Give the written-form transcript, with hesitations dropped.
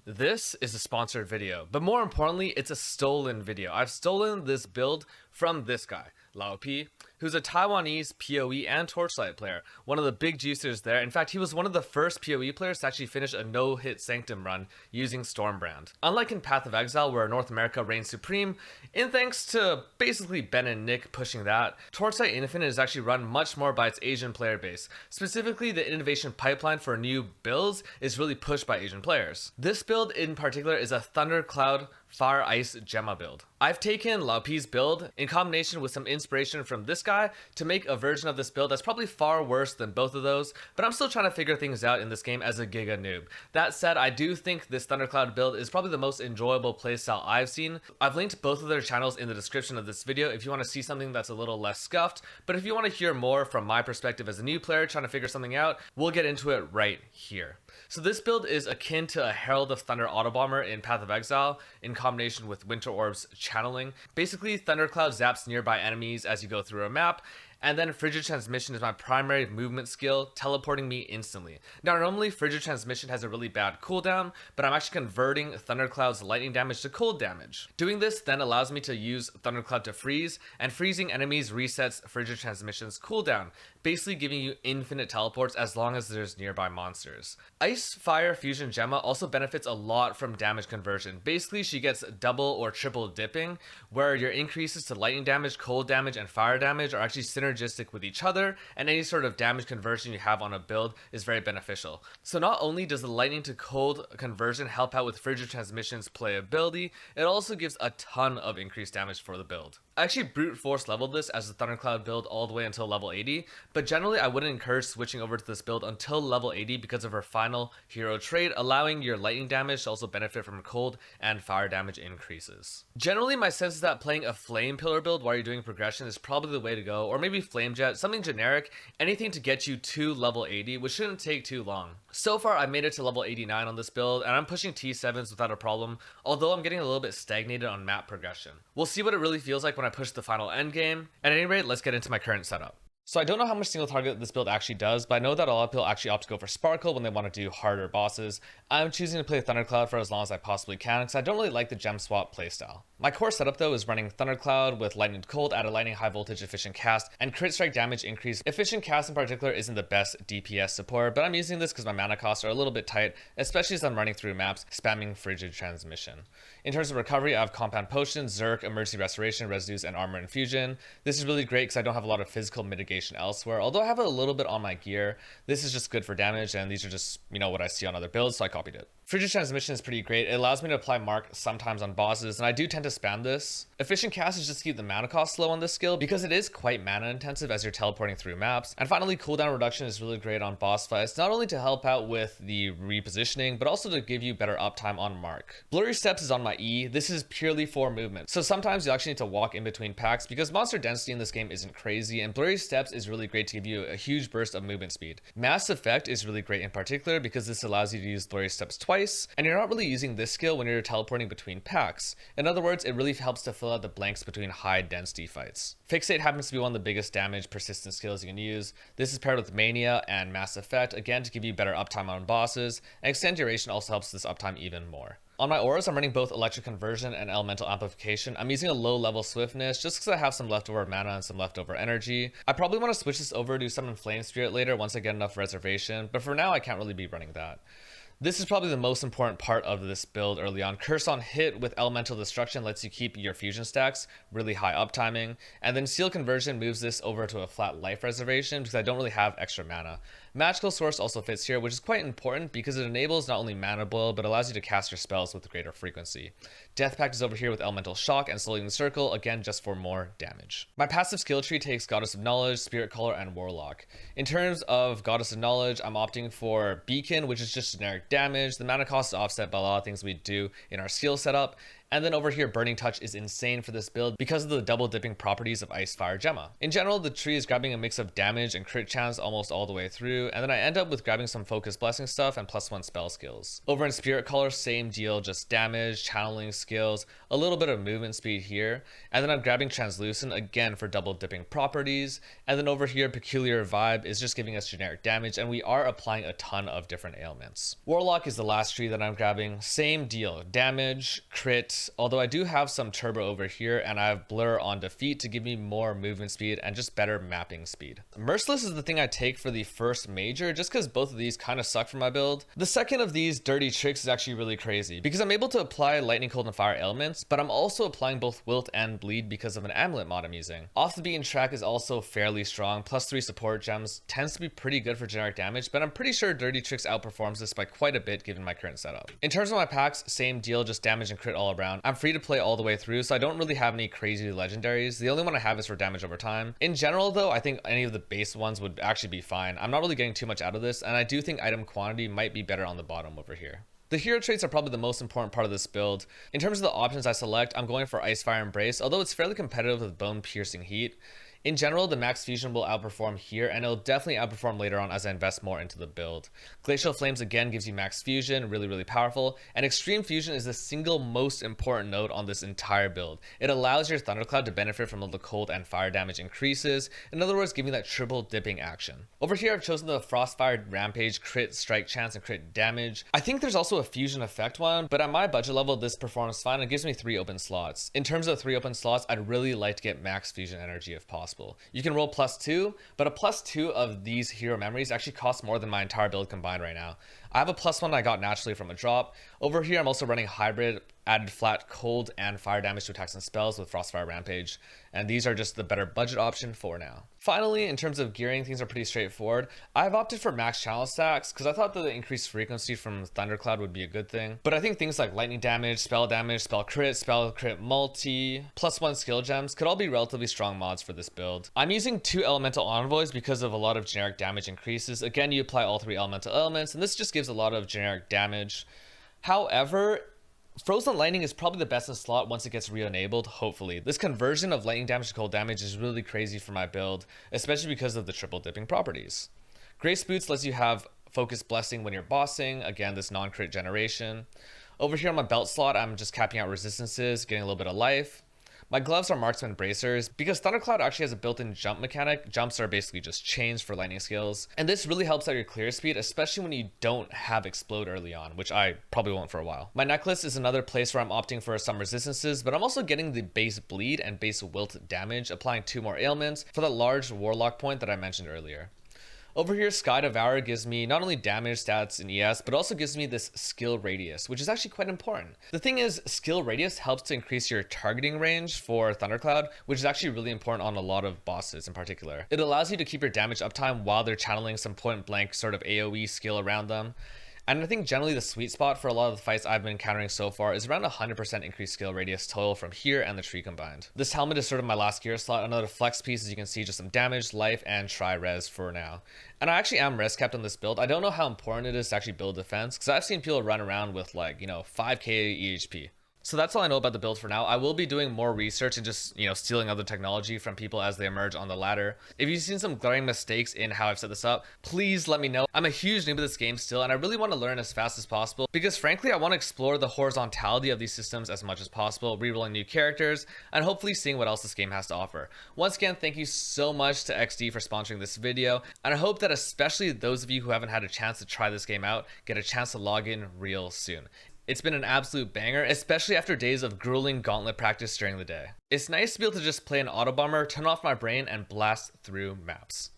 This is a sponsored video, but more importantly, it's a stolen video. I've stolen this build from this guy, Lao P, who's a Taiwanese PoE and Torchlight player, one of the big juicers there. In fact, he was one of the first PoE players to actually finish a no-hit Sanctum run using Stormbrand. Unlike in Path of Exile, where North America reigns supreme, in thanks to basically Ben and Nick pushing that, Torchlight Infinite is actually run much more by its Asian player base. Specifically, the innovation pipeline for new builds is really pushed by Asian players. This build in particular is a Thundercloud Fire Ice Gemma build. I've taken Lao P's build in combination with some inspiration from this guy to make a version of this build that's probably far worse than both of those, but I'm still trying to figure things out in this game as a Giga noob. That said, I do think this Thundercloud build is probably the most enjoyable playstyle I've seen. I've linked both of their channels in the description of this video if you want to see something that's a little less scuffed, but if you want to hear more from my perspective as a new player trying to figure something out, we'll get into it right here. So this build is akin to a Herald of Thunder Autobomber in Path of Exile in combination with Winter Orb's channeling. Basically, Thundercloud zaps nearby enemies as you go through a map, and then Frigid Transmission is my primary movement skill, teleporting me instantly. Now normally Frigid Transmission has a really bad cooldown, but I'm actually converting Thundercloud's lightning damage to cold damage. Doing this then allows me to use Thundercloud to freeze, and freezing enemies resets Frigid Transmission's cooldown, basically giving you infinite teleports as long as there's nearby monsters. Ice Fire Fusion Gemma also benefits a lot from damage conversion. Basically, she gets double or triple dipping, where your increases to lightning damage, cold damage, and fire damage are actually synergistic with each other, and any sort of damage conversion you have on a build is very beneficial. So not only does the lightning to cold conversion help out with Frigid Transmission's playability, it also gives a ton of increased damage for the build. I actually brute force leveled this as the Thundercloud build all the way until level 80, but generally I wouldn't encourage switching over to this build until level 80 because of her final hero trait, allowing your lightning damage to also benefit from cold and fire damage increases. Generally, my sense is that playing a Flame Pillar build while you're doing progression is probably the way to go, or maybe Flame Jet, something generic, anything to get you to level 80, which shouldn't take too long. So far, I made it to level 89 on this build, and I'm pushing T7s without a problem, although I'm getting a little bit stagnated on map progression. We'll see what it really feels like when I push the final endgame. At any rate, let's get into my current setup. So I don't know how much single target this build actually does, but I know that a lot of people actually opt to go for Sparkle when they want to do harder bosses. I'm choosing to play Thundercloud for as long as I possibly can because I don't really like the gem swap playstyle. My core setup though is running Thundercloud with Lightning Cold at a lightning high voltage efficient cast and crit strike damage increase. Efficient cast in particular isn't the best DPS support, but I'm using this because my mana costs are a little bit tight, especially as I'm running through maps spamming Frigid Transmission. In terms of recovery, I have Compound Potion, Zerk, Emergency Restoration, Residues, and Armor Infusion. This is really great because I don't have a lot of physical mitigation elsewhere, although I have a little bit on my gear. This is just good for damage, and these are just, what I see on other builds, so I copied it. Frigid Transmission is pretty great. It allows me to apply Mark sometimes on bosses, and I do tend to spam this. Efficient cast is just to keep the mana cost low on this skill because it is quite mana intensive as you're teleporting through maps. And finally, cooldown reduction is really great on boss fights, not only to help out with the repositioning, but also to give you better uptime on Mark. Blurry Steps is on my E. This is purely for movement. So sometimes you actually need to walk in between packs because monster density in this game isn't crazy, and Blurry Steps is really great to give you a huge burst of movement speed. Mass Effect is really great in particular because this allows you to use Blurry Steps twice, and you're not really using this skill when you're teleporting between packs. In other words, it really helps to fill out the blanks between high density fights. Fixate happens to be one of the biggest damage persistent skills you can use. This is paired with Mania and Mass Effect, again to give you better uptime on bosses, and Extend Duration also helps this uptime even more. On my auras, I'm running both Electric Conversion and Elemental Amplification. I'm using a low level Swiftness just because I have some leftover mana and some leftover energy. I probably want to switch this over to Summon Flame Spirit later once I get enough reservation, but for now I can't really be running that. This is probably the most important part of this build early on. Curse on Hit with Elemental Destruction lets you keep your fusion stacks really high uptiming, and then Seal Conversion moves this over to a flat life reservation because I don't really have extra mana. Magical Source also fits here, which is quite important because it enables not only mana boil, but allows you to cast your spells with greater frequency. Death Pact is over here with Elemental Shock and Slowing the Circle, again just for more damage. My passive skill tree takes Goddess of Knowledge, Spirit Caller, and Warlock. In terms of Goddess of Knowledge, I'm opting for Beacon, which is just generic damage. The mana cost is offset by a lot of things we do in our skill setup, And then over here, Burning Touch is insane for this build because of the double dipping properties of Ice Fire Gemma. In general, the tree is grabbing a mix of damage and crit chance almost all the way through, and then I end up with grabbing some Focus Blessing stuff and +1 spell skills. Over in Spirit Color, same deal, just damage, channeling skills, a little bit of movement speed here, and then I'm grabbing Translucent again for double dipping properties, and then over here, Peculiar Vibe is just giving us generic damage, and we are applying a ton of different ailments. Warlock is the last tree that I'm grabbing, same deal, damage, crit, although I do have some turbo over here, and I have blur on defeat to give me more movement speed and just better mapping speed. Merciless is the thing I take for the first major, just because both of these kind of suck for my build. The second of these dirty tricks is actually really crazy, because I'm able to apply lightning, cold, and fire ailments, but I'm also applying both wilt and bleed because of an amulet mod I'm using. Off the beaten track is also fairly strong, +3 support gems, tends to be pretty good for generic damage, but I'm pretty sure dirty tricks outperforms this by quite a bit given my current setup. In terms of my packs, same deal, just damage and crit all around. I'm free to play all the way through, so I don't really have any crazy legendaries. The only one I have is for damage over time. In general though, I think any of the base ones would actually be fine. I'm not really getting too much out of this, and I do think item quantity might be better on the bottom over here. The hero traits are probably the most important part of this build. In terms of the options I select, I'm going for Ice Fire Embrace, although it's fairly competitive with Bone Piercing Heat. In general, the max fusion will outperform here, and it'll definitely outperform later on as I invest more into the build. Glacial Flames again gives you max fusion, really powerful, and Extreme Fusion is the single most important node on this entire build. It allows your Thundercloud to benefit from the cold and fire damage increases, in other words giving that triple dipping action. Over here I've chosen the Frostfire Rampage crit strike chance and crit damage. I think there's also a fusion effect one, but at my budget level this performs fine and gives me 3 open slots. In terms of 3 open slots, I'd really like to get max fusion energy if possible. You can roll +2, but a +2 of these hero memories actually costs more than my entire build combined right now. I have a +1 I got naturally from a drop. Over here I'm also running hybrid, added flat cold and fire damage to attacks and spells with Frostfire Rampage, and these are just the better budget option for now. Finally, in terms of gearing, things are pretty straightforward. I've opted for max channel stacks because I thought that the increased frequency from Thundercloud would be a good thing, but I think things like lightning damage, spell crit multi, +1 skill gems could all be relatively strong mods for this build. I'm using 2 elemental envoys because of a lot of generic damage increases. Again, you apply all 3 elemental elements, and this just gives a lot of generic damage. However, Frozen Lightning is probably the best in slot once it gets re-enabled, hopefully. This conversion of lightning damage to cold damage is really crazy for my build, especially because of the triple dipping properties. Grace Boots lets you have Focus Blessing when you're bossing, again this non-crit generation. Over here on my belt slot, I'm just capping out resistances, getting a little bit of life. My gloves are marksman bracers. Because Thundercloud actually has a built-in jump mechanic, jumps are basically just chains for lightning skills, and this really helps out your clear speed, especially when you don't have explode early on, which I probably won't for a while. My necklace is another place where I'm opting for some resistances, but I'm also getting the base bleed and base wilt damage, applying 2 more ailments for that large warlock point that I mentioned earlier. Over here, Sky Devourer gives me not only damage stats in ES, but also gives me this skill radius, which is actually quite important. The thing is, skill radius helps to increase your targeting range for Thundercloud, which is actually really important on a lot of bosses in particular. It allows you to keep your damage uptime while they're channeling some point blank sort of AoE skill around them. And I think generally the sweet spot for a lot of the fights I've been encountering so far is around 100% increased skill radius total from here and the tree combined. This helmet is sort of my last gear slot. Another flex piece, as you can see, just some damage, life, and tri-res for now. And I actually am res capped on this build. I don't know how important it is to actually build defense, because I've seen people run around with like, 5k EHP. So that's all I know about the build for now. I will be doing more research and just, stealing other technology from people as they emerge on the ladder. If you've seen some glaring mistakes in how I've set this up, please let me know. I'm a huge noob of this game still, and I really want to learn as fast as possible because frankly, I want to explore the horizontality of these systems as much as possible, rerolling new characters, and hopefully seeing what else this game has to offer. Once again, thank you so much to XD for sponsoring this video, and I hope that especially those of you who haven't had a chance to try this game out, get a chance to log in real soon. It's been an absolute banger, especially after days of grueling gauntlet practice during the day. It's nice to be able to just play an Autobomber, turn off my brain, and blast through maps.